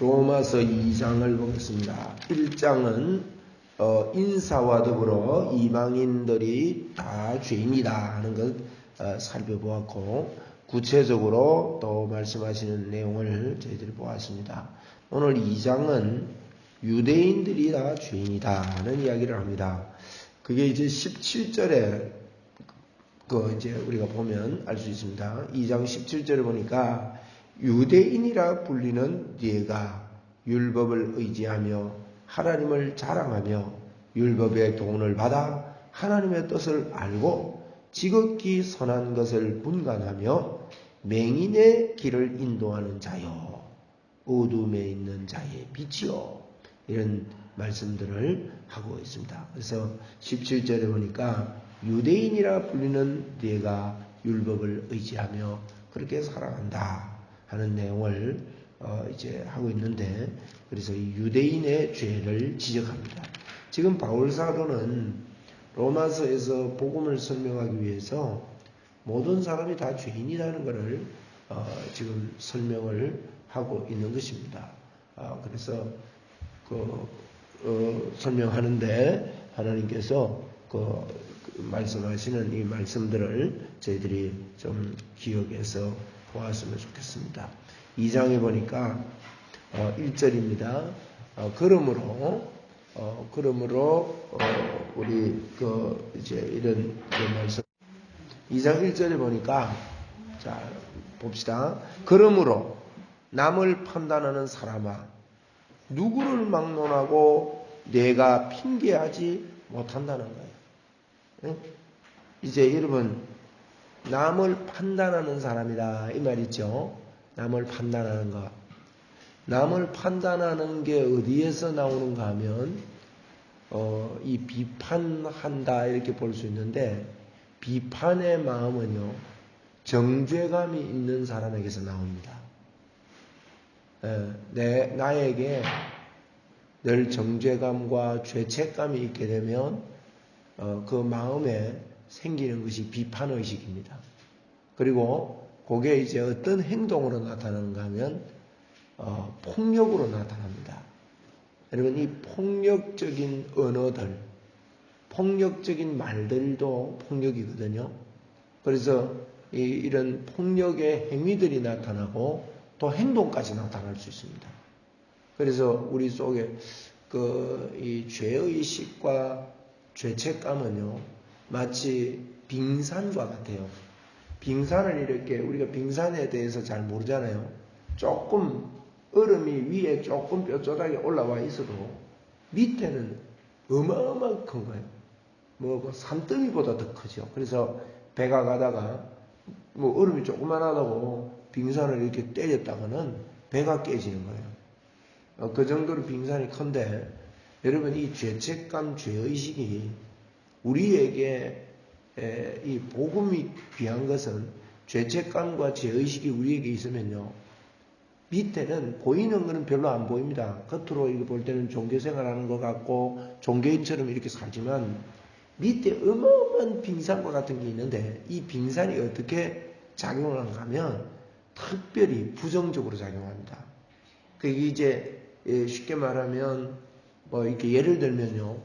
로마서 2장을 보겠습니다. 1장은 인사와 더불어 이방인들이 다 죄인이다 하는 것 살펴보았고, 구체적으로 또 말씀하시는 내용을 저희들이 보았습니다. 오늘 2장은 유대인들이 다 죄인이다 하는 이야기를 합니다. 그게 이제 17절에 이제 우리가 보면 알 수 있습니다. 2장 17절을 보니까 유대인이라 불리는 네가 율법을 의지하며 하나님을 자랑하며 율법의 교훈을 받아 하나님의 뜻을 알고 지극히 선한 것을 분간하며 맹인의 길을 인도하는 자여, 어둠에 있는 자의 빛이요, 이런 말씀들을 하고 있습니다. 그래서 17절에 보니까 유대인이라 불리는 네가 율법을 의지하며 그렇게 살아간다 하는 내용을 이제 하고 있는데, 그래서 이 유대인의 죄를 지적합니다. 지금 바울 사도는 로마서에서 복음을 설명하기 위해서 모든 사람이 다 죄인이라는 것을 지금 설명을 하고 있는 것입니다. 그래서 설명하는데 하나님께서 말씀하시는 이 말씀들을 저희들이 좀 기억해서 보았으면 좋겠습니다. 2장에 보니까 1절입니다. 그러므로 우리 이제 이런 말씀 2장 1절에 보니까, 자 봅시다. 그러므로 남을 판단하는 사람아, 누구를 막론하고 내가 핑계하지 못한다는 거예요. 이제 여러분, 남을 판단하는 사람이다 이 말이죠. 남을 판단하는 것. 남을 판단하는 게 어디에서 나오는가 하면 이 비판한다 이렇게 볼 수 있는데, 비판의 마음은요, 정죄감이 있는 사람에게서 나옵니다. 나에게 늘 정죄감과 죄책감이 있게 되면 그 마음에 생기는 것이 비판의식입니다. 그리고 그게 이제 어떤 행동으로 나타나는가 하면 폭력으로 나타납니다. 여러분, 이 폭력적인 언어들, 폭력적인 말들도 폭력이거든요. 그래서 이런 폭력의 행위들이 나타나고 또 행동까지 나타날 수 있습니다. 그래서 우리 속에 이 죄의식과 죄책감은요, 마치 빙산과 같아요. 빙산을 이렇게, 우리가 빙산에 대해서 잘 모르잖아요. 조금 얼음이 위에 조금 뼈조각이 올라와 있어도 밑에는 어마어마하게 큰 거예요. 산더미보다 더 크죠. 그래서 배가 가다가 얼음이 조그만하다고 빙산을 이렇게 때렸다가는 배가 깨지는 거예요. 그 정도로 빙산이 큰데, 여러분, 이 죄책감, 죄의식이 우리에게 이 복음이 귀한 것은, 죄책감과 죄의식이 우리에게 있으면요, 밑에는 보이는 것은 별로 안 보입니다. 겉으로 이거 볼 때는 종교생활하는 것 같고 종교인처럼 이렇게 살지만 밑에 어마어마한 빙산과 같은 게 있는데, 이 빙산이 어떻게 작용하는가 하면 특별히 부정적으로 작용합니다. 그게 이제 쉽게 말하면 이렇게 예를 들면요,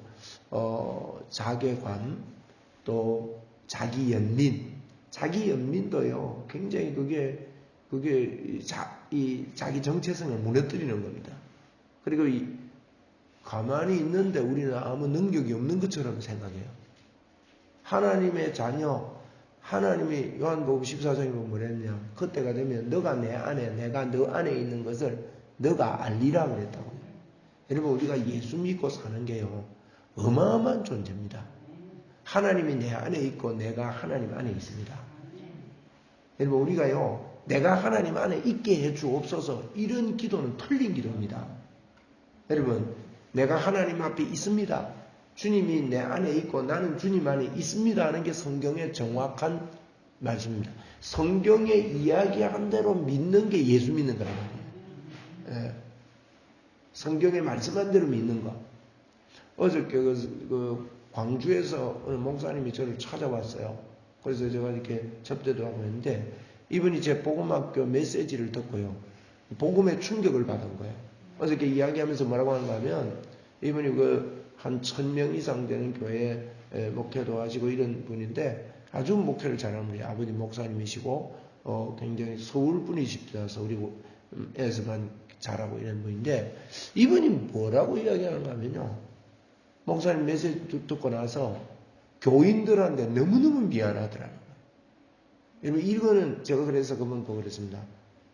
자괴감, 또 자기 연민도요, 굉장히 그게 자기 정체성을 무너뜨리는 겁니다. 그리고 가만히 있는데 우리는 아무 능력이 없는 것처럼 생각해요. 하나님의 자녀, 하나님이 요한복음 14장에 보면 뭐랬냐, 그때가 되면 너가 내 안에, 내가 너 안에 있는 것을 너가 알리라 그랬다고요. 여러분, 우리가 예수 믿고 사는 게요, 어마어마한 존재입니다. 하나님이 내 안에 있고 내가 하나님 안에 있습니다. 여러분, 우리가요, 내가 하나님 안에 있게 해 주옵소서, 이런 기도는 틀린 기도입니다. 여러분, 내가 하나님 앞에 있습니다, 주님이 내 안에 있고 나는 주님 안에 있습니다 하는 게 성경의 정확한 말씀입니다. 성경에 이야기한 대로 믿는 게 예수 믿는 거란 말이에요. 성경에 말씀한 대로 믿는 거. 어저께 광주에서 어느 목사님이 저를 찾아왔어요. 그래서 제가 이렇게 접대도 하고 있는데, 이분이 제 복음학교 메시지를 듣고요, 복음의 충격을 받은 거예요. 어저께 이야기하면서 뭐라고 하는가 하면, 이분이 한 1000명 이상 되는 교회에 목회도 하시고 이런 분인데, 아주 목회를 잘하는 분이 아버님 목사님이시고, 굉장히 서울 분이십니다. 서울에서만 잘하고 이런 분인데, 이분이 뭐라고 이야기하는가 하면요. 목사님 메시지 듣고 나서 교인들한테 너무너무 미안하더라고요. 여러분, 이거는 제가 그래서 그분 보고 그랬습니다.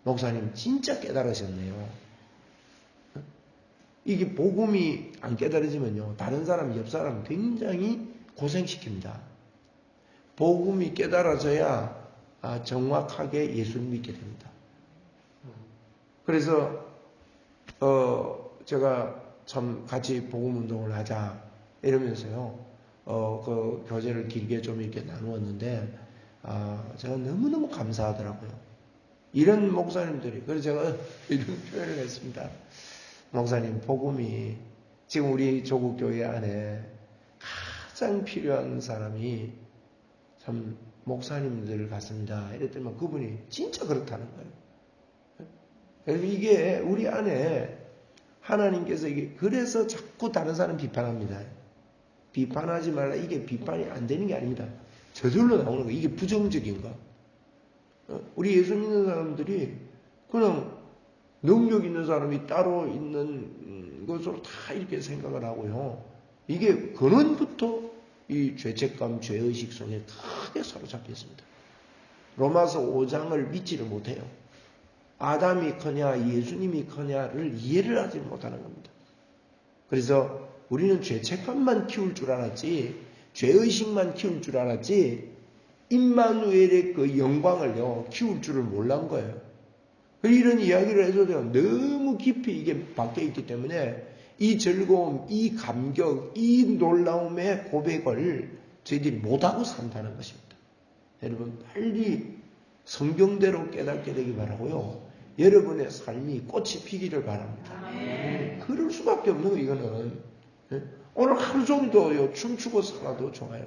목사님 진짜 깨달으셨네요. 이게 복음이 안 깨달아지면요, 다른 사람, 옆 사람 굉장히 고생시킵니다. 복음이 깨달아져야 정확하게 예수를 믿게 됩니다. 그래서 제가 참 같이 복음 운동을 하자 이러면서요, 그 교제를 길게 좀 이렇게 나누었는데, 제가 너무너무 감사하더라고요. 이런 목사님들이. 그래서 제가 이런 표현을 했습니다. 목사님, 복음이 지금 우리 조국교회 안에 가장 필요한 사람이 참 목사님들 같습니다. 이랬더니 그분이 진짜 그렇다는 거예요. 여러분, 이게 우리 안에 하나님께서 그래서 자꾸 다른 사람 비판합니다. 비판하지 말라. 이게 비판이 안 되는 게 아닙니다. 저절로 나오는 거예요. 이게 부정적인 거. 우리 예수 믿는 사람들이 그냥 능력 있는 사람이 따로 있는 것으로 다 이렇게 생각을 하고요. 이게 근원부터 이 죄책감, 죄의식 속에 크게 사로잡혀 있습니다. 로마서 5장을 믿지를 못해요. 아담이 커냐 예수님이 커냐를 이해를 하지 못하는 겁니다. 그래서 우리는 죄책감만 키울 줄 알았지, 죄의식만 키울 줄 알았지, 임마누엘의 그 영광을요 키울 줄을 몰란 거예요. 이런 이야기를 해줘도 너무 깊이 이게 박혀 있기 때문에 이 즐거움, 이 감격, 이 놀라움의 고백을 저희들이 못하고 산다는 것입니다. 여러분, 빨리 성경대로 깨닫게 되기 바라고요. 여러분의 삶이 꽃이 피기를 바랍니다. 그럴 수밖에 없는 거 이거는. 오늘 하루 종일도 춤추고 살아도 좋아요.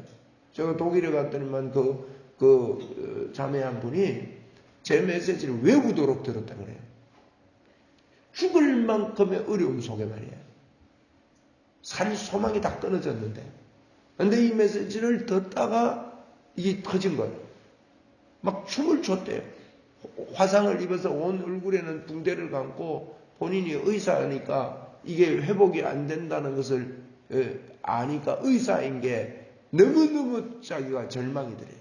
제가 독일에 갔더니만 자매 한 분이 제 메시지를 외우도록 들었다 그래요. 죽을 만큼의 어려움 속에 말이에요. 소망이 다 끊어졌는데. 근데 이 메시지를 듣다가 이게 터진 거예요. 막 춤을 췄대요. 화상을 입어서 온 얼굴에는 붕대를 감고 본인이 의사니까 이게 회복이 안 된다는 것을 아니까 의사인 게 너무너무 자기가 절망이 들어요.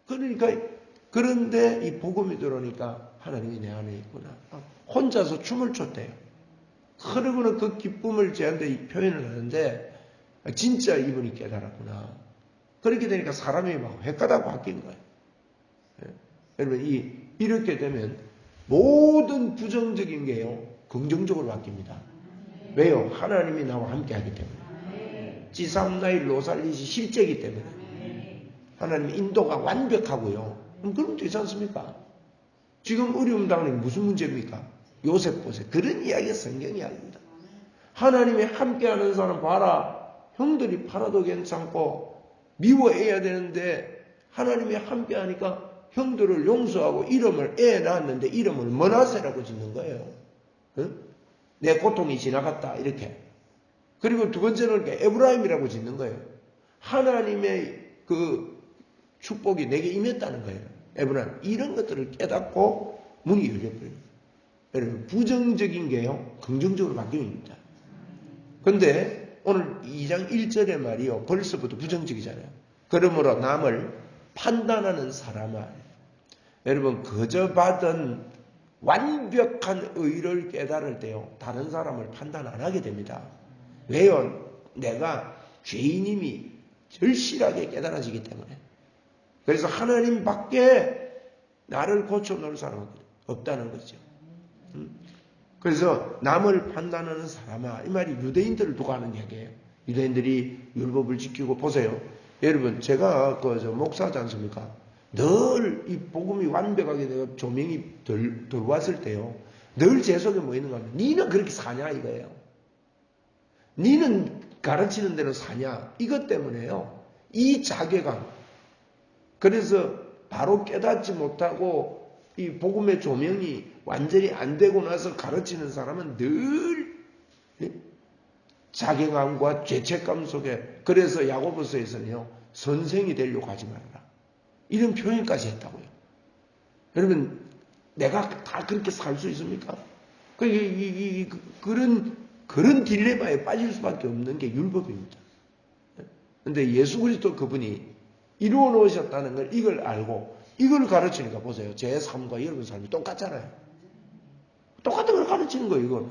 그러니까 그런데 이 복음이 들어오니까 하나님이 내 안에 있구나. 혼자서 춤을 췄대요. 그러고는 그 기쁨을 저한테 표현을 하는데 진짜 이분이 깨달았구나. 그렇게 되니까 사람이 막 헷가닥 바뀐 거예요. 여러분, 이렇게 되면 모든 부정적인 게요 긍정적으로 바뀝니다. 왜요? 하나님이 나와 함께 하기 때문에. 지삼나일 노살리시 실제이기 때문에. 하나님의 인도가 완벽하고요. 그럼 되지 않습니까? 지금 어려움 당하는 게 무슨 문제입니까? 요셉 보세요. 그런 이야기가 성경 이야기입니다. 하나님이 함께하는 사람 봐라. 형들이 팔아도 괜찮고 미워해야 되는데 하나님이 함께하니까 형들을 용서하고 이름을 애 낳았는데 이름을 머나세라고 짓는 거예요. 응? 내 고통이 지나갔다 이렇게. 그리고 두 번째는 에브라임이라고 짓는 거예요. 하나님의 그 축복이 내게 임했다는 거예요. 에브라임. 이런 것들을 깨닫고 문이 열려버려요. 여러분, 부정적인 게요 긍정적으로 바뀝니다. 그런데 오늘 2장 1절의 말이요 벌써부터 부정적이잖아요. 그러므로 남을 판단하는 사람아, 여러분, 거저 받은 완벽한 의를 깨달을 때요 다른 사람을 판단 안 하게 됩니다. 왜요? 내가 죄인임이 절실하게 깨달아지기 때문에. 그래서 하나님 밖에 나를 고쳐놓을 사람은 없다는 거죠. 그래서 남을 판단하는 사람아, 이 말이 유대인들을 두고 하는 얘기예요. 유대인들이 율법을 지키고 보세요. 여러분, 제가 목사지 않습니까? 늘 이 복음이 완벽하게 내가 조명이 들어왔을 때요 늘 제 속에 뭐 있는가 하면 니는 그렇게 사냐 이거예요. 니는 가르치는 대로 사냐 이것 때문에요. 이 자괴감. 그래서 바로 깨닫지 못하고 이 복음의 조명이 완전히 안 되고 나서 가르치는 사람은 늘 자괴감과 죄책감 속에, 그래서 야고보서에서는요, 선생이 되려고 하지 말아라, 이런 표현까지 했다고요. 여러분, 내가 다 그렇게 살 수 있습니까? 그런 딜레마에 빠질 수밖에 없는 게 율법입니다. 그런데 예수 그리스도 그분이 이루어 놓으셨다는 걸, 이걸 알고 이걸 가르치니까 보세요. 제 삶과 여러분 삶이 똑같잖아요. 똑같은 걸 가르치는 거예요, 이거는.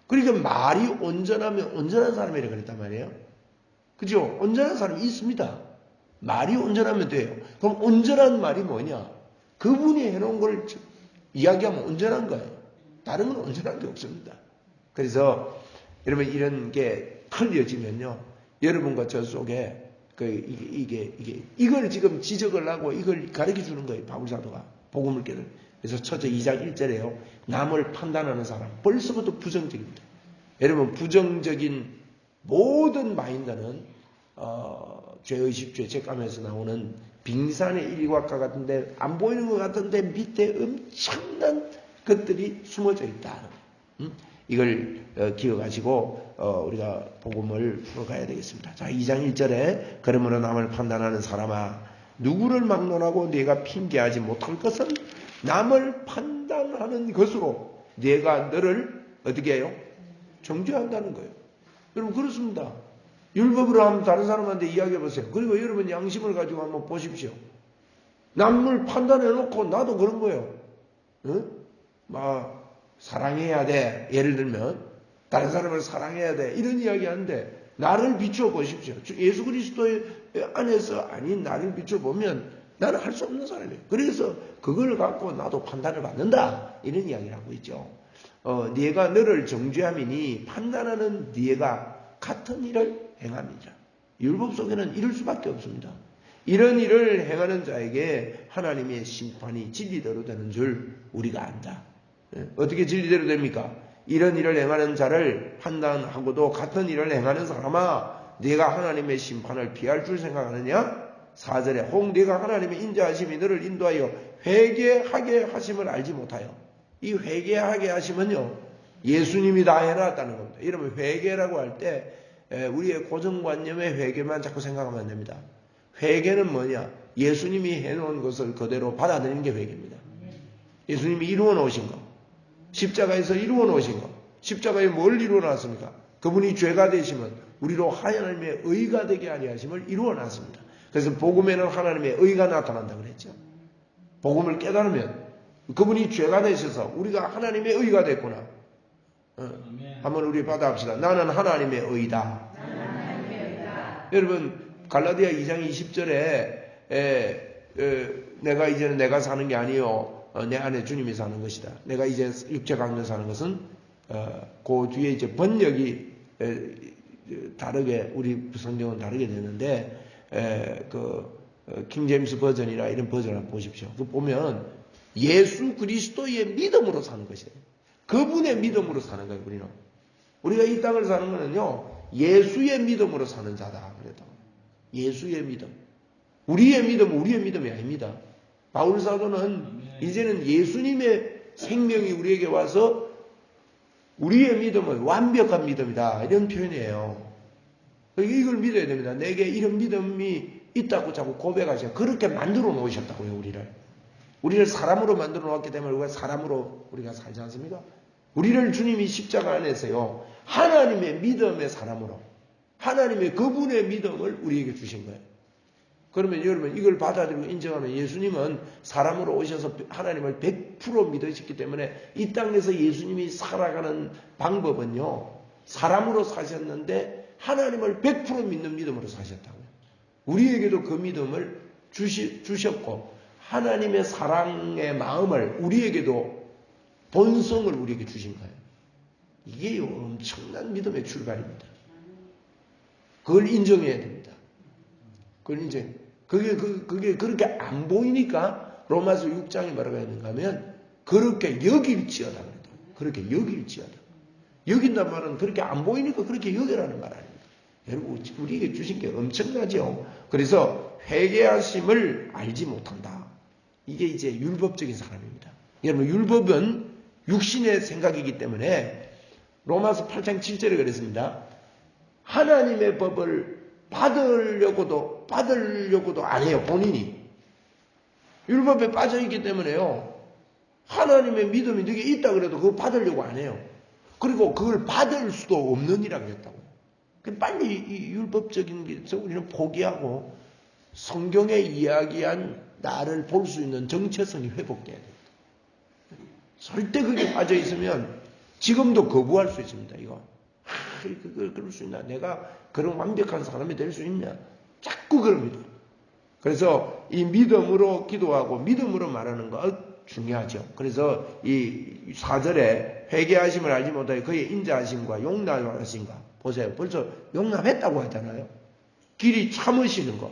그러니까 말이 온전하면 온전한 사람이라 그랬단 말이에요. 그죠? 온전한 사람이 있습니다. 말이 온전하면 돼요. 그럼 온전한 말이 뭐냐? 그분이 해놓은 걸 이야기하면 온전한 거예요. 다른 건 온전한 게 없습니다. 그래서 여러분, 이런 게 틀려지면요, 여러분과 저 속에 이걸 지금 지적을 하고 이걸 가르쳐 주는 거예요, 바울사도가. 복음을 깨달아. 그래서 첫째 2장 1절에요. 남을 판단하는 사람. 벌써부터 부정적입니다. 여러분, 부정적인 모든 마인드는 죄의식, 죄책감에서 나오는 빙산의 일각과 같은데, 안 보이는 것 같은데 밑에 엄청난 것들이 숨어져 있다. 이걸 기억하시고 우리가 복음을 풀어가야 되겠습니다. 자, 2장 1절에 그러므로 남을 판단하는 사람아, 누구를 막론하고 네가 핑계하지 못할 것은 남을 판단하는 것으로 네가 너를 어떻게 해요? 정죄한다는 거예요. 여러분, 그렇습니다. 율법으로 하면 다른 사람한테 이야기해 보세요. 그리고 여러분 양심을 가지고 한번 보십시오. 남을 판단해 놓고 나도 그런 거예요. 사랑해야 돼. 예를 들면 다른 사람을 사랑해야 돼. 이런 이야기 하는데 나를 비추어 보십시오. 예수 그리스도의 안에서 아닌 나를 비추어 보면 나는 할 수 없는 사람이에요. 그래서 그걸 갖고 나도 판단을 받는다. 이런 이야기를 하고 있죠. 네가 너를 정죄함이니 판단하는 네가 같은 일을 행함이라. 율법 속에는 이럴 수밖에 없습니다. 이런 일을 행하는 자에게 하나님의 심판이 진리대로 되는 줄 우리가 안다. 어떻게 진리대로 됩니까? 이런 일을 행하는 자를 판단하고도 같은 일을 행하는 사람아, 네가 하나님의 심판을 피할 줄 생각하느냐? 4절에 혹 네가 하나님의 인자하심이 너를 인도하여 회개하게 하심을 알지 못하여. 이 회개하게 하심은요, 예수님이 다 해놨다는 겁니다. 이러면 회개라고 할 때 우리의 고정관념의 회개만 자꾸 생각하면 안 됩니다. 회개는 뭐냐? 예수님이 해놓은 것을 그대로 받아들이는 게 회개입니다. 예수님이 이루어 놓으신 거, 십자가에서 이루어 놓으신 거, 십자가에 뭘 이루어 놨습니까? 그분이 죄가 되시면 우리로 하나님의 의가 되게 하려 하심을 이루어 놨습니다. 그래서 복음에는 하나님의 의가 나타난다고 그랬죠. 복음을 깨달으면 그분이 죄가 되셔서 우리가 하나님의 의가 됐구나. 한번 우리 받아합시다. 나는 하나님의 의다. 여러분, 갈라디아 2장 20절에 내가 이제는 내가 사는 게 아니요 내 안에 주님이 사는 것이다. 내가 이제 육체 강도 사는 것은 그 뒤에 이제 번역이 다르게, 우리 성경은 다르게 되는데 킹제임스 버전이나 이런 버전을 보십시오. 그 보면 예수 그리스도의 믿음으로 사는 것이에요. 그분의 믿음으로 사는 거예요. 우리가 이 땅을 사는 거는요, 예수의 믿음으로 사는 자다. 그래도 예수의 믿음. 우리의 믿음은 우리의 믿음이 아닙니다. 바울 사도는 이제는 예수님의 생명이 우리에게 와서 우리의 믿음은 완벽한 믿음이다. 이런 표현이에요. 이걸 믿어야 됩니다. 내게 이런 믿음이 있다고 자꾸 고백하셔. 그렇게 만들어 놓으셨다고요, 우리를 사람으로 만들어 놓았기 때문에 우리가 사람으로 우리가 살지 않습니까? 우리를 주님이 십자가 안에서요, 하나님의 믿음의 사람으로, 하나님의 그분의 믿음을 우리에게 주신 거예요. 그러면 여러분, 이걸 받아들이고 인정하면 예수님은 사람으로 오셔서 하나님을 100% 믿으셨기 때문에 이 땅에서 예수님이 살아가는 방법은요, 사람으로 사셨는데 하나님을 100% 믿는 믿음으로 사셨다고요. 우리에게도 그 믿음을 주셨고, 하나님의 사랑의 마음을 우리에게도, 본성을 우리에게 주신 거예요. 이게 엄청난 믿음의 출발입니다. 그걸 인정해야 됩니다. 그걸 인정. 그게 그렇게 안 보이니까 로마서 6장이 뭐라고 했는가 하면 그렇게 여길지어다 그랬다. 그렇게 여길지어다. 여긴단 말은 그렇게 안 보이니까 그렇게 여기라는 말 아닙니다. 여러분, 우리에게 주신 게 엄청나죠. 그래서 회개하심을 알지 못한다. 이게 이제 율법적인 사람입니다. 여러분, 율법은 육신의 생각이기 때문에 로마서 8장 7절에 그랬습니다. 하나님의 법을 받으려고도 안 해요, 본인이. 율법에 빠져있기 때문에요. 하나님의 믿음이 너게 있다 그래도 그거 받으려고 안 해요. 그리고 그걸 받을 수도 없는 이라 그랬다고요. 빨리 이 율법적인 게서 우리는 포기하고 성경에 이야기한 나를 볼 수 있는 정체성이 회복돼야 됩니다. 절대 그게 빠져있으면 지금도 거부할 수 있습니다. 이거. 그럴 수 있나? 내가 그런 완벽한 사람이 될 수 있냐? 자꾸 그럽니다. 그래서 이 믿음으로 기도하고 믿음으로 말하는 거 중요하죠. 그래서 이 4절에 회개하심을 알지 못하여 그의 인자하심과 용납하심과 보세요. 벌써 용납했다고 하잖아요. 길이 참으시는 거,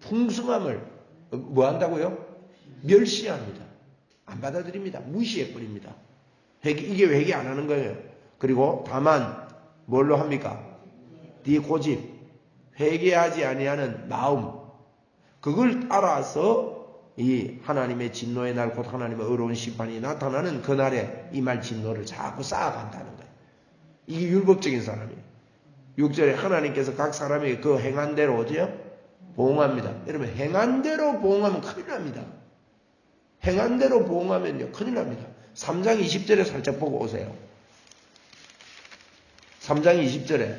풍성함을 뭐 한다고요? 멸시합니다. 안 받아들입니다. 무시해버립니다. 이게 회개 안 하는 거예요. 그리고 다만 뭘로 합니까? 네 고집, 회개하지 아니하는 마음, 그걸 따라서 이 하나님의 진노의 날, 곧 하나님의 어려운 심판이 나타나는 그날에 이 말 진노를 자꾸 쌓아간다는 거예요. 이게 율법적인 사람이에요. 6절에 하나님께서 각 사람에게 그 행한 대로 어디요? 보응합니다. 여러분, 행한 대로 보응하면 큰일 납니다. 행한 대로 보응하면요, 큰일 납니다. 3장 20절에 살짝 보고 오세요. 3장 20절에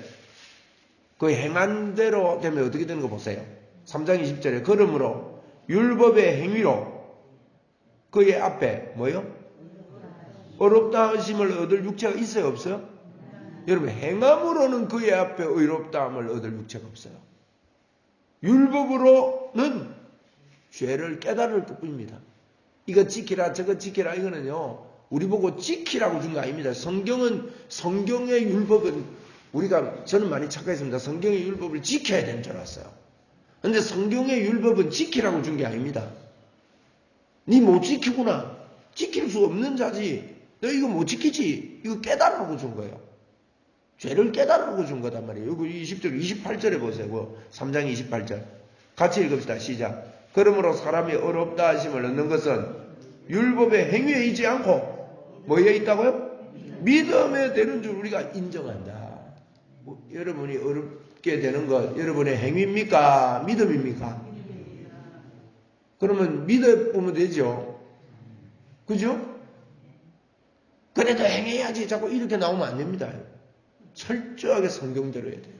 그 행한 대로 되면 어떻게 되는 거 보세요. 3장 20절에 그러므로 율법의 행위로 그의 앞에 뭐요? 어렵다 하심을 얻을 육체가 있어요, 없어요? 여러분, 행함으로는 그의 앞에 의롭다함을 얻을 육체가 없어요. 율법으로는 죄를 깨달을 뿐입니다. 이거 지키라 저거 지키라 이거는요, 우리 보고 지키라고 준 거 아닙니다. 성경의 율법은 저는 많이 착각했습니다. 성경의 율법을 지켜야 되는 줄 알았어요. 근데 성경의 율법은 지키라고 준 게 아닙니다. 니 못 지키구나. 지킬 수 없는 자지. 너 이거 못 지키지. 이거 깨달으라고 준 거예요. 죄를 깨달으라고 준 거단 말이에요. 여기 20절, 28절에 보세요. 3장 28절. 같이 읽읍시다. 시작. 그러므로 사람이 어렵다 하심을 얻는 것은 율법의 행위에 있지 않고 뭐에 있다고요? 믿음에 되는 줄 우리가 인정한다. 여러분이 어렵게 되는 것 여러분의 행위입니까? 믿음입니까? 그러면 믿어보면 되죠. 그죠? 그래도 행해야지 자꾸 이렇게 나오면 안 됩니다. 철저하게 성경대로 해야 돼요.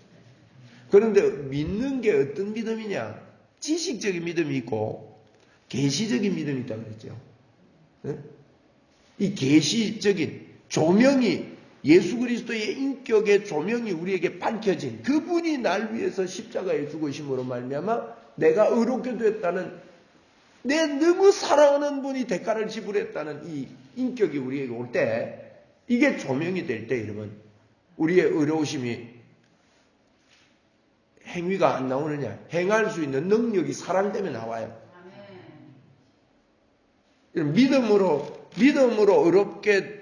그런데 믿는 게 어떤 믿음이냐? 지식적인 믿음이 있고 계시적인 믿음이 있다고 그랬죠. 이 계시적인 조명이 예수 그리스도의 인격의 조명이 우리에게 밝혀진 그분이 날 위해서 십자가에 죽으심으로 말미암아 내가 의롭게 되었다는, 내 너무 사랑하는 분이 대가를 지불했다는 이 인격이 우리에게 올 때, 이게 조명이 될 때 여러분, 우리의 의로우심이 행위가 안 나오느냐? 행할 수 있는 능력이 사랑 때문에 나와요. 믿음으로 의롭게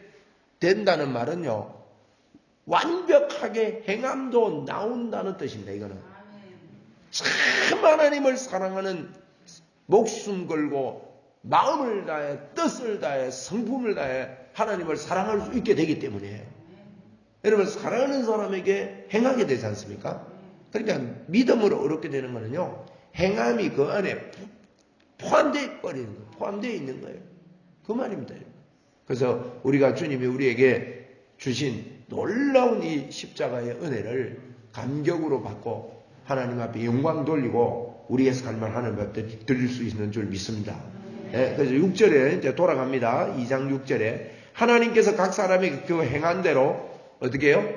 된다는 말은요, 완벽하게 행함도 나온다는 뜻입니다. 이거는 참 하나님을 사랑하는, 목숨 걸고 마음을 다해 뜻을 다해 성품을 다해 하나님을 사랑할 수 있게 되기 때문이에요. 여러분, 사랑하는 사람에게 행하게 되지 않습니까? 그러니까 믿음으로 어렵게 되는 거는요, 행함이 그 안에 포함되어 버리는 거예요. 포함되어 있는 거예요. 그 말입니다. 그래서 우리가 주님이 우리에게 주신 놀라운 이 십자가의 은혜를 감격으로 받고 하나님 앞에 영광 돌리고 우리의 삶을 하나님 앞에 드릴 수 있는 줄 믿습니다. 네, 그래서 6절에 이제 돌아갑니다. 2장 6절에 하나님께서 각 사람에게 그 행한 대로 어떻게 해요?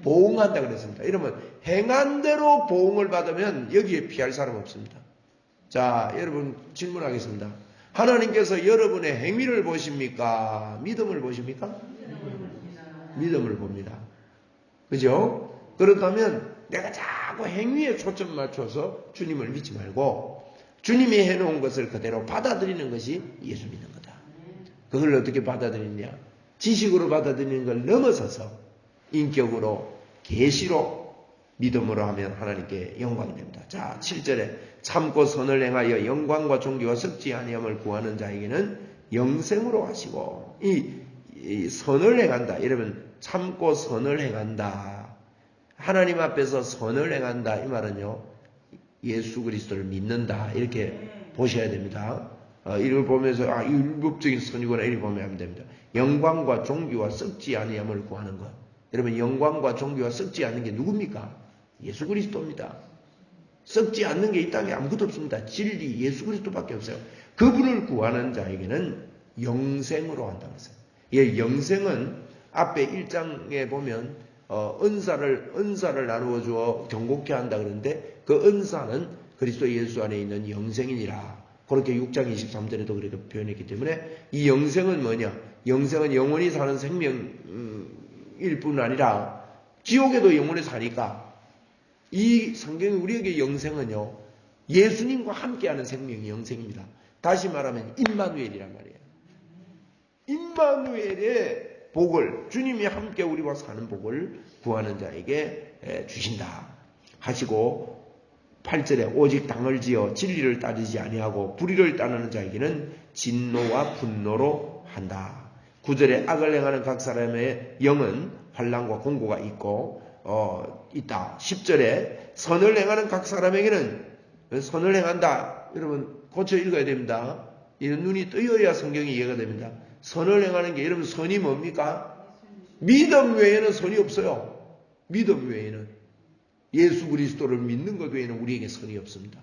보응한다 그랬습니다. 이러면 행한 대로 보응을 받으면 여기에 피할 사람 없습니다. 자, 여러분 질문하겠습니다. 하나님께서 여러분의 행위를 보십니까? 믿음을 보십니까? 믿음을 봅니다. 그죠? 그렇다면 내가 자꾸 행위에 초점 맞춰서 주님을 믿지 말고 주님이 해놓은 것을 그대로 받아들이는 것이 예수 믿는 거다. 그걸 어떻게 받아들이냐? 지식으로 받아들이는 걸 넘어서서 인격으로, 계시로 믿음으로 하면 하나님께 영광이 됩니다. 자, 7절에 참고 선을 행하여 영광과 존귀와 썩지 아니함을 구하는 자에게는 영생으로 하시고, 이 선을 행한다. 여러분, 참고 선을 행한다. 하나님 앞에서 선을 행한다. 이 말은요, 예수 그리스도를 믿는다. 이렇게 보셔야 됩니다. 이걸 보면서 이 율법적인 선이구나 이렇게 보면 하면 됩니다. 영광과 존귀와 썩지 아니함을 구하는 것. 여러분, 영광과 존귀와 썩지 않는 게 누굽니까? 예수 그리스도입니다. 썩지 않는 게 이 땅에 아무것도 없습니다. 진리 예수 그리스도밖에 없어요. 그분을 구하는 자에게는 영생으로 한다는 것이에요. 예, 영생은 앞에 1장에 보면 은사를 나누어 주어 경고케 한다 그러는데, 그 은사는 그리스도 예수 안에 있는 영생이니라. 그렇게 6장 23절에도 그렇게 표현했기 때문에, 이 영생은 뭐냐? 영생은 영원히 사는 생명일 뿐 아니라 지옥에도 영원히 사니까, 이 성경이 우리에게 영생은요, 예수님과 함께하는 생명이 영생입니다. 다시 말하면 임마누엘이란 말이에요. 임마누엘의 복을, 주님이 함께 우리와 사는 복을 구하는 자에게 주신다 하시고, 8절에 오직 당을 지어 진리를 따르지 아니하고 불의를 따르는 자에게는 진노와 분노로 한다. 9절에 악을 행하는 각 사람의 영은 환난과 공고가 있다. 10절에 선을 행하는 각 사람에게는, 선을 행한다. 여러분 고쳐 읽어야 됩니다. 이런 눈이 뜨여야 성경이 이해가 됩니다. 선을 행하는 게, 여러분 선이 뭡니까? 믿음 외에는 선이 없어요. 믿음 외에는, 예수 그리스도를 믿는 것 외에는 우리에게 선이 없습니다.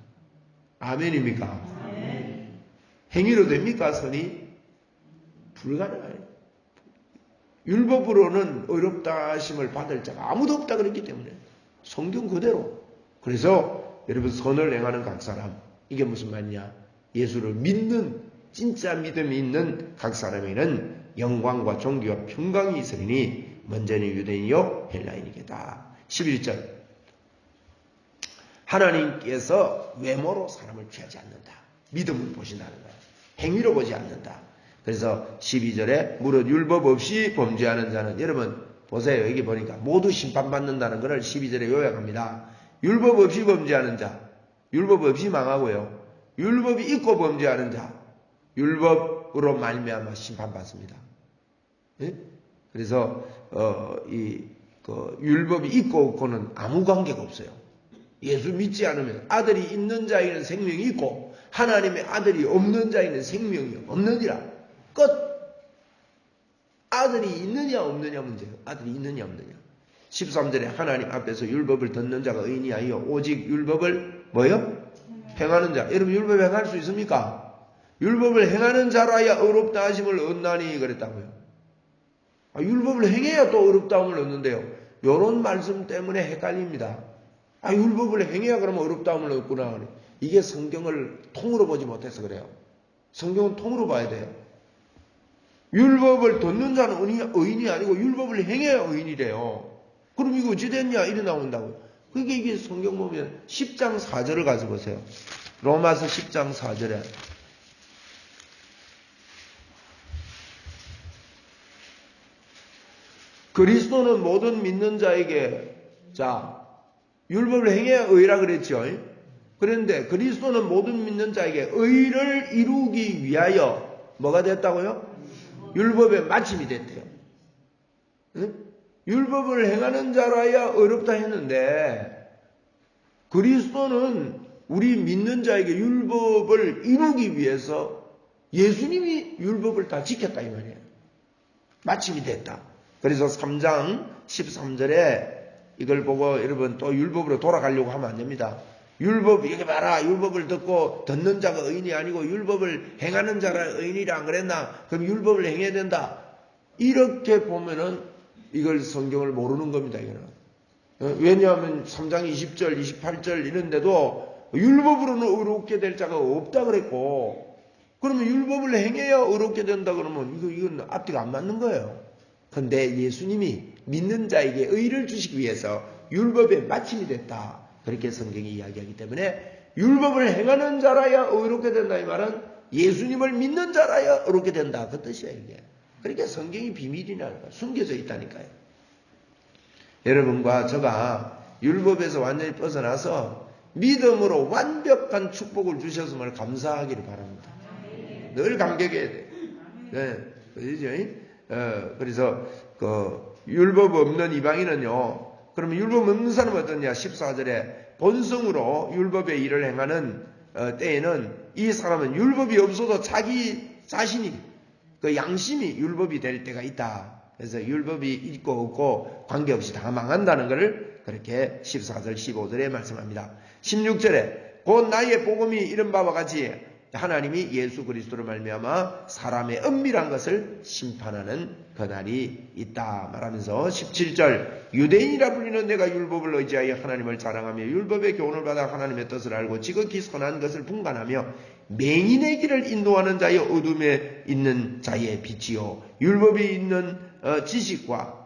아멘입니까? 아멘. 행위로 됩니까 선이? 불가능해요. 율법으로는 어렵다 하심을 받을 자가 아무도 없다 그랬기 때문에, 성경 그대로. 그래서 여러분, 선을 행하는 각 사람, 이게 무슨 말이냐? 예수를 믿는, 진짜 믿음이 있는 각 사람에게는 영광과 존귀와 평강이 있으리니 먼저는 유대인이요 헬라인이겠다. 11절, 하나님께서 외모로 사람을 취하지 않는다. 믿음을 보신다는 거예요. 행위로 보지 않는다. 그래서 12절에 무릇 율법 없이 범죄하는 자는, 여러분 보세요. 여기 보니까 모두 심판받는다는 것을 12절에 요약합니다. 율법 없이 범죄하는 자, 율법 없이 망하고요, 율법이 있고 범죄하는 자, 율법으로 말미암아 심판받습니다. 예? 그래서 율법이 있고 없고는 아무 관계가 없어요. 예수 믿지 않으면 아들이 있는 자에게는 생명이 있고 하나님의 아들이 없는 자에게는 생명이 없느니라. 끝. 아들이 있느냐 없느냐 문제예요. 아들이 있느냐 없느냐. 13절에 하나님 앞에서 율법을 듣는 자가 의인이 아니요 오직 율법을 뭐요? 행하는 자. 여러분 율법 행할 수 있습니까? 율법을 행하는 자라야 의롭다 하심을 얻나니 그랬다고요. 율법을 행해야 또 의롭다함을 얻는데요. 이런 말씀 때문에 헷갈립니다. 율법을 행해야 그러면 의롭다함을 얻구나. 이게 성경을 통으로 보지 못해서 그래요. 성경은 통으로 봐야 돼요. 율법을 듣는 자는 의인이 아니고 율법을 행해야 의인이래요. 그럼 이거 어찌 됐냐? 이래 나온다고요. 그러니까 이게 성경 보면 10장 4절을 가서 보세요. 로마서 10장 4절에 그리스도는 모든 믿는 자에게, 자, 율법을 행해야 의라 그랬죠. 그런데 그리스도는 모든 믿는 자에게 의를 이루기 위하여 뭐가 됐다고요? 율법의 마침이 됐대요. 율법을 행하는 자라야 의롭다 했는데, 그리스도는 우리 믿는 자에게 율법을 이루기 위해서 예수님이 율법을 다 지켰다 이 말이에요. 마침이 됐다. 그래서 3장 13절에 이걸 보고 여러분 또 율법으로 돌아가려고 하면 안 됩니다. 율법, 이게 봐라. 율법을 듣는 자가 의인이 아니고 율법을 행하는 자라 의인이라 안 그랬나? 그럼 율법을 행해야 된다. 이렇게 보면은 이걸 성경을 모르는 겁니다, 이거는. 왜냐하면 3장 20절, 28절 이런데도 율법으로는 의롭게 될 자가 없다 그랬고, 그러면 율법을 행해야 의롭게 된다 그러면 이건 앞뒤가 안 맞는 거예요. 그런데 예수님이 믿는 자에게 의를 주시기 위해서 율법의 마침이 됐다. 그렇게 성경이 이야기하기 때문에 율법을 행하는 자라야 의롭게 된다. 이 말은 예수님을 믿는 자라야 의롭게 된다. 그 뜻이야 이게. 그러니까 성경이 비밀이라는 거야. 숨겨져 있다니까요. 여러분과 제가 율법에서 완전히 벗어나서 믿음으로 완벽한 축복을 주셨음을 감사하기를 바랍니다. 늘 감격해야 돼. 네, 그죠? 그래서 율법 없는 이방인은요. 그러면 율법 없는 사람은 어떠냐? 14절에 본성으로 율법의 일을 행하는 때에는 이 사람은 율법이 없어도 자기 자신이 그 양심이 율법이 될 때가 있다. 그래서 율법이 있고 없고 관계없이 다 망한다는 것을 그렇게 14절 15절에 말씀합니다. 16절에 곧 나의 복음이 이런 바와 같이 하나님이 예수 그리스도로 말미암아 사람의 은밀한 것을 심판하는 그날이 있다 말하면서 17절 유대인이라 불리는 내가 율법을 의지하여 하나님을 자랑하며 율법의 교훈을 받아 하나님의 뜻을 알고 지극히 선한 것을 분간하며 맹인의 길을 인도하는 자여 어둠에 있는 자의 빛이요 율법에 있는 지식과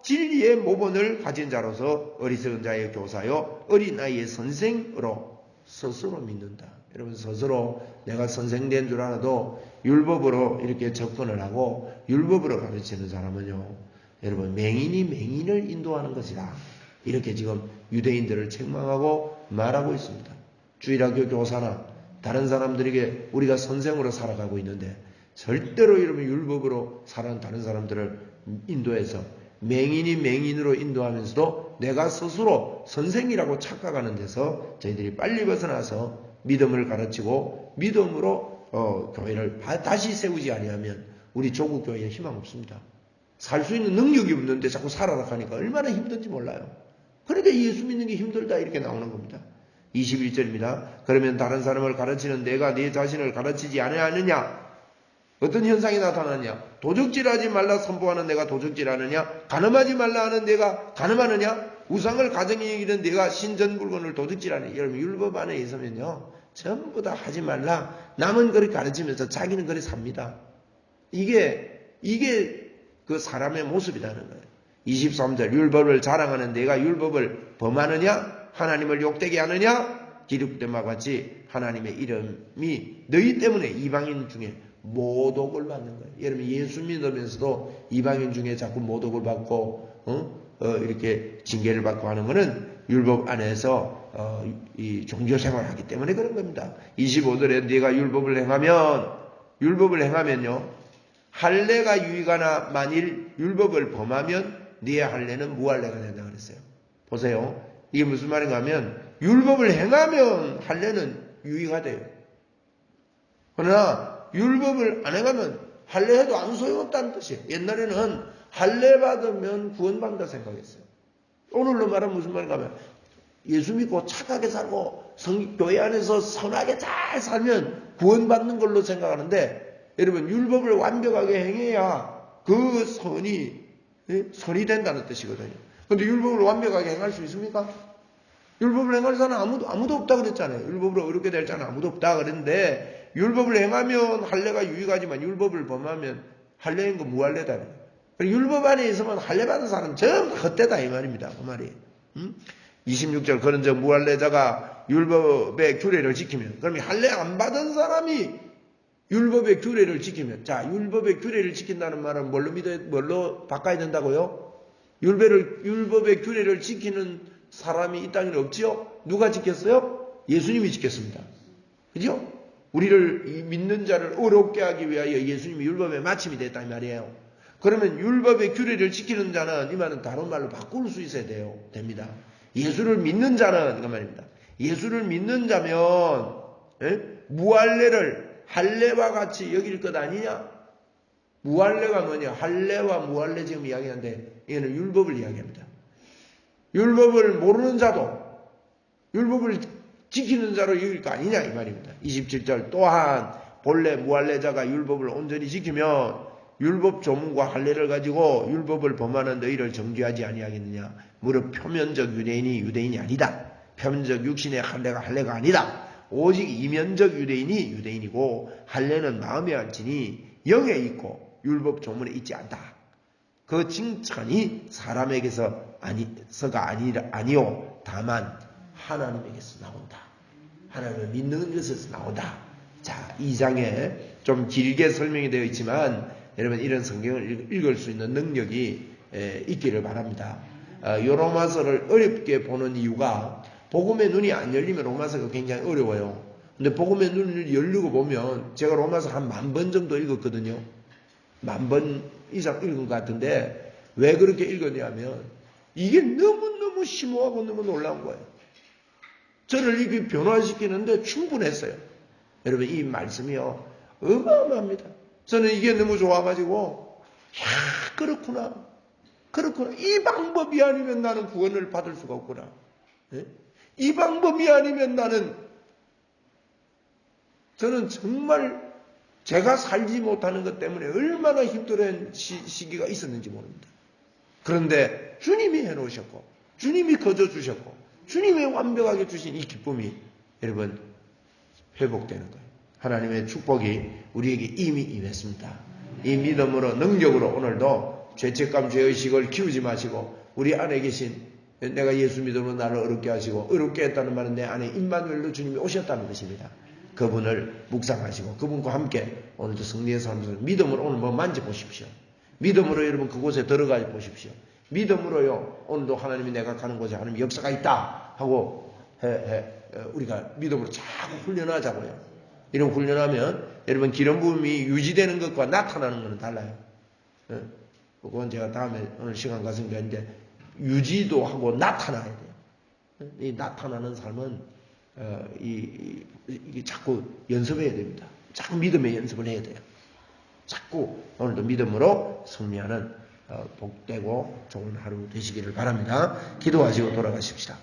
진리의 모본을 가진 자로서 어리석은 자의 교사요 어린아이의 선생으로 스스로 믿는다. 여러분 스스로 내가 선생된 줄 알아도 율법으로 이렇게 접근을 하고 율법으로 가르치는 사람은요. 여러분 맹인이 맹인을 인도하는 것이다. 이렇게 지금 유대인들을 책망하고 말하고 있습니다. 주일학교 교사나 다른 사람들에게 우리가 선생으로 살아가고 있는데 절대로 여러분 율법으로 살아가는 다른 사람들을 인도해서 맹인이 맹인으로 인도하면서도 내가 스스로 선생이라고 착각하는 데서 저희들이 빨리 벗어나서 믿음을 가르치고 믿음으로 교회를 다시 세우지 아니하면 우리 조국 교회에 희망 없습니다. 살 수 있는 능력이 없는데 자꾸 살아라 하니까 얼마나 힘든지 몰라요. 그러니까 예수 믿는 게 힘들다 이렇게 나오는 겁니다. 21절입니다. 그러면 다른 사람을 가르치는 내가 내 자신을 가르치지 아니하느냐? 어떤 현상이 나타나느냐? 도적질하지 말라 선포하는 내가 도적질하느냐? 가늠하지 말라 하는 내가 가늠하느냐? 우상을 가정에 여기는 내가 신전물건을 도둑질하느냐? 여러분 율법 안에 있으면요 전부 다 하지 말라. 남은 그렇게 가르치면서 자기는 그렇게 삽니다. 이게 그 사람의 모습이라는 거예요. 23절 율법을 자랑하는 내가 율법을 범하느냐? 하나님을 욕되게 하느냐? 기록된 바와 같이 하나님의 이름이 너희 때문에 이방인 중에 모독을 받는 거예요. 여러분 예수 믿으면서도 이방인 중에 자꾸 모독을 받고 이렇게 징계를 받고 하는 것은 율법 안에서 이 종교 생활을 하기 때문에 그런 겁니다. 25절에 네가 율법을 행하면요 할례가 유익하나 만일 율법을 범하면 네 할례는 무할례가 된다 그랬어요. 보세요. 이게 무슨 말인가 하면 율법을 행하면 할례는 유익하대요. 그러나 율법을 안 행하면 할례해도 아무 소용없다는 뜻이에요. 옛날에는 할례 받으면 구원받는다 생각했어요. 오늘로 말하면 무슨 말인가 하면 예수 믿고 착하게 살고 교회 안에서 선하게 잘 살면 구원받는 걸로 생각하는데 여러분 율법을 완벽하게 행해야 그 선이 된다는 뜻이거든요. 그런데 율법을 완벽하게 행할 수 있습니까? 율법을 행할 사람은 아무도 없다 그랬잖아요. 율법으로 어렵게 될 자는 아무도 없다 그랬는데 율법을 행하면 할례가 유익하지만 율법을 범하면 할례인 거 무할례다. 율법 안에 있으면 할례 받은 사람은 전부 헛되다 이 말입니다. 그 말이. 26절 그런즉 무할례자가 율법의 규례를 지키면 그러면 할례 안 받은 사람이 율법의 규례를 지키면 자 율법의 규례를 지킨다는 말은 뭘로 바꿔야 된다고요? 율법의 규례를 지키는 사람이 이 땅에는 없지요? 누가 지켰어요? 예수님이 지켰습니다. 그죠? 우리를 믿는 자를 어렵게 하기 위하여 예수님이 율법의 마침이 됐다 이 말이에요. 그러면 율법의 규례를 지키는 자는 이 말은 다른 말로 바꿀 수 있어야 됩니다. 예수를 믿는 자는 그 말입니다. 예수를 믿는 자면 무할례를 할례와 같이 여길 것 아니냐? 무할례가 뭐냐? 할례와 무할례 지금 이야기하는데 이거는 율법을 이야기합니다. 율법을 모르는 자도 율법을 지키는 자로 여길 거 아니냐 이 말입니다. 27절 또한 본래 무할례자가 율법을 온전히 지키면 율법 조문과 할례를 가지고 율법을 범하는 너희를 정죄하지 아니하겠느냐. 무릇 표면적 유대인이 유대인이 아니다. 표면적 육신의 할례가 아니다. 오직 이면적 유대인이 유대인이고 할례는 마음에 앉으니 영에 있고 율법 조문에 있지 않다. 그 칭찬이 사람에게서가 아니요 다만 하나님에게서 나온다. 하나님을 믿는 것에서 나온다. 자, 2장에 좀 길게 설명이 되어 있지만 여러분 이런 성경을 읽을 수 있는 능력이 있기를 바랍니다. 이 로마서를 어렵게 보는 이유가 복음의 눈이 안 열리면 로마서가 굉장히 어려워요. 근데 복음의 눈을 열리고 보면 제가 로마서 한 10,000번 정도 읽었거든요. 10,000번 이상 읽은 것 같은데 왜 그렇게 읽었냐면 이게 너무너무 심오하고 너무 놀라운 거예요. 저를 이렇게 변화시키는데 충분했어요. 여러분 이 말씀이요 어마어마합니다. 저는 이게 너무 좋아가지고 그렇구나 이 방법이 아니면 나는 구원을 받을 수가 없구나. 이 방법이 아니면 저는 정말 제가 살지 못하는 것 때문에 얼마나 힘들어한 시기가 있었는지 모릅니다. 그런데 주님이 해놓으셨고 주님이 거저주셨고 주님이 완벽하게 주신 이 기쁨이 여러분 회복되는 거예요. 하나님의 축복이 우리에게 이미 임했습니다. 이 믿음으로 능력으로 오늘도 죄책감 죄의식을 키우지 마시고 우리 안에 계신 내가 예수 믿음으로 나를 어렵게 하시고 어렵게 했다는 말은 내 안에 임마누엘로 주님이 오셨다는 것입니다. 그분을 묵상하시고 그분과 함께 오늘도 승리의 삶을 믿음으로 오늘 만져보십시오. 믿음으로 여러분 그곳에 들어가 보십시오. 믿음으로요 오늘도 하나님이 내가 가는 곳에 하나님 역사가 있다 하고 우리가 믿음으로 자꾸 훈련하자고요. 이런 훈련하면 여러분 기름 부음이 유지되는 것과 나타나는 것은 달라요. 그건 제가 다음에 오늘 시간 가서니까 이제 유지도 하고 나타나야 돼요. 이 나타나는 삶은 이게 자꾸 연습해야 됩니다. 자꾸 믿음의 연습을 해야 돼요. 자꾸 오늘도 믿음으로 승리하는 복되고 좋은 하루 되시기를 바랍니다. 기도하시고 돌아가십시다.